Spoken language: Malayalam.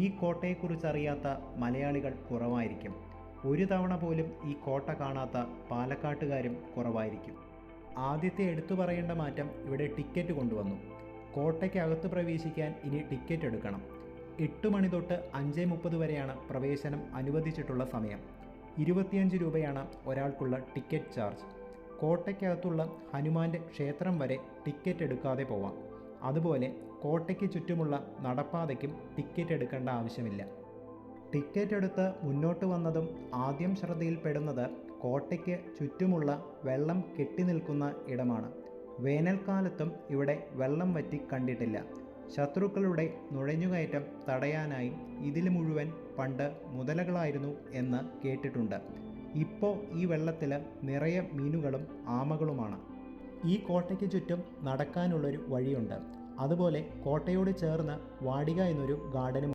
ഈ കോട്ടയെക്കുറിച്ചറിയാത്ത മലയാളികൾ കുറവായിരിക്കും. ഒരു തവണ പോലും ഈ കോട്ട കാണാത്ത പാലക്കാട്ടുകാരും കുറവായിരിക്കും. ആദ്യത്തെ എടുത്തു പറയേണ്ട മാറ്റം ഇവിടെ ടിക്കറ്റ് കൊണ്ടുവന്നു. കോട്ടയ്ക്കകത്ത് പ്രവേശിക്കാൻ ഇനി ടിക്കറ്റ് എടുക്കണം. 8 മണി തൊട്ട് 5:30 വരെയാണ് പ്രവേശനം അനുവദിച്ചിട്ടുള്ള സമയം. 25 രൂപയാണ് ഒരാൾക്കുള്ള ടിക്കറ്റ് ചാർജ്. കോട്ടയ്ക്കകത്തുള്ള ഹനുമാൻ്റെ ക്ഷേത്രം വരെ ടിക്കറ്റ് എടുക്കാതെ പോവാം. അതുപോലെ കോട്ടയ്ക്ക് ചുറ്റുമുള്ള നടപ്പാതയ്ക്കും ടിക്കറ്റ് എടുക്കേണ്ട ആവശ്യമില്ല. ടിക്കറ്റ് എടുത്ത് മുന്നോട്ട് വന്നതും ആദ്യം ശ്രദ്ധയിൽപ്പെടുന്നത് കോട്ടയ്ക്ക് ചുറ്റുമുള്ള വെള്ളം കെട്ടിനിൽക്കുന്ന ഇടമാണ്. വേനൽക്കാലത്തും ഇവിടെ വെള്ളം വറ്റി കണ്ടിട്ടില്ല. ശത്രുക്കളുടെ നുഴഞ്ഞുകയറ്റം തടയാനായി ഇതിൽ മുഴുവൻ പണ്ട് മുതലകളായിരുന്നു എന്ന് കേട്ടിട്ടുണ്ട്. ഇപ്പോൾ ഈ വെള്ളത്തിൽ നിറയെ മീനുകളും ആമകളുമാണ്. ഈ കോട്ടയ്ക്ക് ചുറ്റും നടക്കാനുള്ളൊരു വഴിയുണ്ട്. അതുപോലെ കോട്ടയോട് ചേർന്ന് വാടിക എന്നൊരു ഗാർഡനും